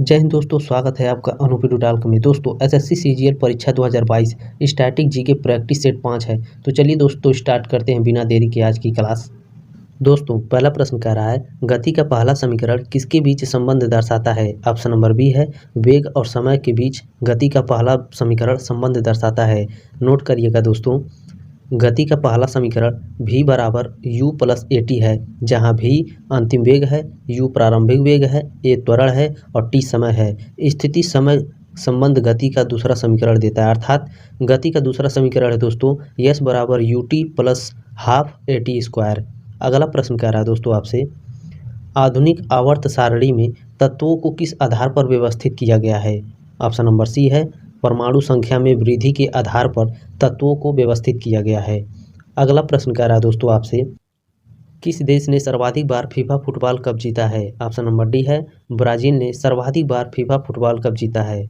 जय हिंद दोस्तों, स्वागत है आपका अनूप ट्यूटोरियल में। दोस्तों एसएससी सीजीएल परीक्षा 2022 स्टैटिक जीके प्रैक्टिस सेट 5 है। तो चलिए दोस्तों स्टार्ट करते हैं बिना देरी के आज की क्लास। दोस्तों पहला प्रश्न कह रहा है, गति का पहला समीकरण किसके बीच संबंध दर्शाता है? ऑप्शन नंबर बी है वेग और समय के बीच गति का पहला समीकरण संबंध दर्शाता है। नोट करिएगा दोस्तों, गति का पहला समीकरण v बराबर u प्लस ए टी है, जहाँ v अंतिम वेग है, u प्रारंभिक वेग है, a त्वरण है और t समय है। स्थिति समय संबंध गति का दूसरा समीकरण देता है, अर्थात गति का दूसरा समीकरण है दोस्तों s बराबर U T plus half A T square. अगला प्रश्न कह रहा है दोस्तों आपसे, आधुनिक आवर्त सारणी में तत्वों को किस आधार पर व्यवस्थित किया गया है? ऑप्शन नंबर सी है परमाणु संख्या में वृद्धि के आधार पर तत्वों को व्यवस्थित किया गया है। अगला प्रश्न कह रहा है दोस्तों आपसे, किस देश ने सर्वाधिक बार फीफा फुटबॉल कप जीता है? ऑप्शन नंबर डी है ब्राजील ने सर्वाधिक बार फीफा फुटबॉल कप जीता है।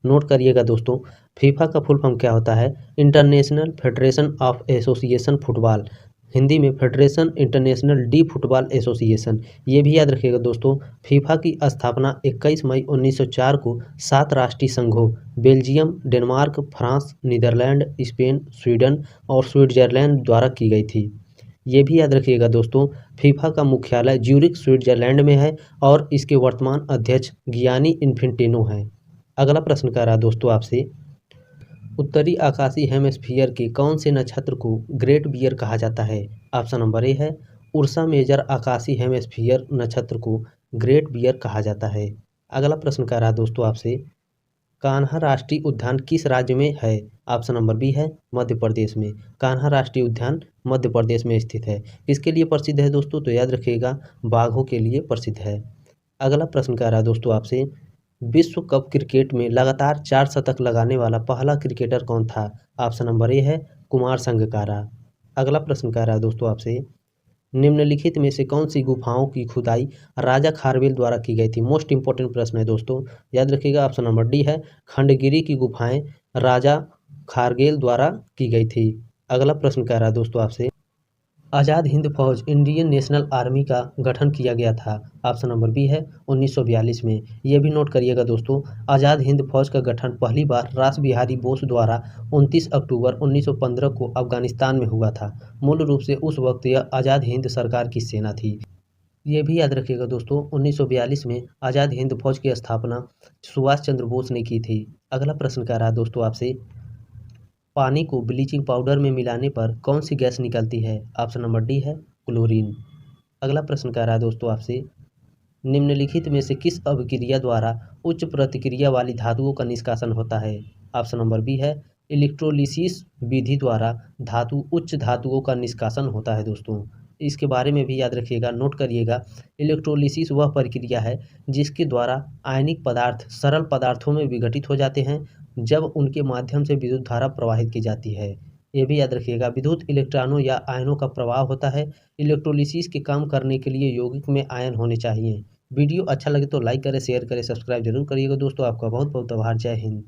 नोट करिएगा दोस्तों, फीफा का फुल फॉर्म क्या होता है? International federation of association football, Hindi में federation international de football association. ये भी याद रखिएगा दोस्तों, फीफा की स्थापना 21 मई 1904 को 7 राष्ट्रीय संघों Belgium, Denmark, France, Netherlands, Spain, Sweden और स्विट्जरलैंड द्वारा की गई थी। ये भी याद रखिएगा दोस्तों, फीफा का मुख्यालय ज्यूरिख स्विट्जरलैंड में है और इसके वर्तमान अध्यक्ष गियानी इन्फेंटिनो हैं। अगला प्रश्न कह रहा है दोस्तों आपसे, उत्तरी आकाशीय हेमिस्फीयर के कौन से नक्षत्र को ग्रेट बियर कहा जाता है? ऑप्शन नंबर ए है उर्सा मेजर आकाशीय हेमिस्फीयर नक्षत्र को ग्रेट बियर कहा जाता है। अगला प्रश्न कह रहा है दोस्तों आपसे, कान्हा राष्ट्रीय उद्यान किस राज्य में है? ऑप्शन नंबर बी है मध्य प्रदेश में। कान्हा राष्ट्रीय उद्यान मध्य प्रदेश में स्थित है। किसके लिए प्रसिद्ध है दोस्तों? तो याद रखिएगा, बाघों के लिए प्रसिद्ध है। अगला प्रश्न कह रहा है दोस्तों आपसे, विश्व कप क्रिकेट में लगातार 4 शतक लगाने वाला पहला क्रिकेटर कौन था? ऑप्शन नंबर ए है कुमार संगकारा। अगला प्रश्न कह रहा है दोस्तों आपसे, निम्नलिखित में से कौन सी गुफाओं की खुदाई राजा खारवेल द्वारा की गई थी? मोस्ट इंपॉर्टेंट प्रश्न है दोस्तों, याद रखिएगा। ऑप्शन नंबर डी है खंडगिरी की गुफाएं राजा खारवेल द्वारा की गई थी। अगला प्रश्न कह रहा है दोस्तों आपसे, आज़ाद हिंद फौज इंडियन नेशनल आर्मी का गठन किया गया था। ऑप्शन नंबर बी है 1942 में। यह भी नोट करिएगा दोस्तों, आज़ाद हिंद फौज का गठन पहली बार रास बिहारी बोस द्वारा 29 अक्टूबर 1915 को अफगानिस्तान में हुआ था। मूल रूप से उस वक्त यह आज़ाद हिंद सरकार की सेना थी। ये भी याद रखिएगा दोस्तों, 1942 में आज़ाद हिंद फौज की स्थापना सुभाष चंद्र बोस ने की थी। अगला प्रश्न कह रहा है दोस्तों आपसे, पानी को ब्लीचिंग पाउडर में मिलाने पर कौन सी गैस निकलती है? ऑप्शन नंबर डी है क्लोरीन। अगला प्रश्न कह रहा है दोस्तों आपसे, निम्नलिखित में से किस अभिक्रिया द्वारा उच्च प्रतिक्रिया वाली धातुओं का निष्कासन होता है? ऑप्शन नंबर बी है इलेक्ट्रोलिसिस विधि द्वारा उच्च धातुओं का निष्कासन होता है दोस्तों। इसके बारे में भी याद रखिएगा, नोट करिएगा। इलेक्ट्रोलिसिस वह प्रक्रिया है जिसके द्वारा आयनिक पदार्थ सरल पदार्थों में विघटित हो जाते हैं जब उनके माध्यम से विद्युत धारा प्रवाहित की जाती है। ये भी याद रखिएगा, विद्युत इलेक्ट्रॉनों या आयनों का प्रवाह होता है। इलेक्ट्रोलिसिस के काम करने के लिए यौगिक में आयन होने चाहिए। वीडियो अच्छा लगे तो लाइक करें, शेयर करें, सब्सक्राइब जरूर करिएगा दोस्तों। आपका बहुत बहुत आभार। जय हिंद।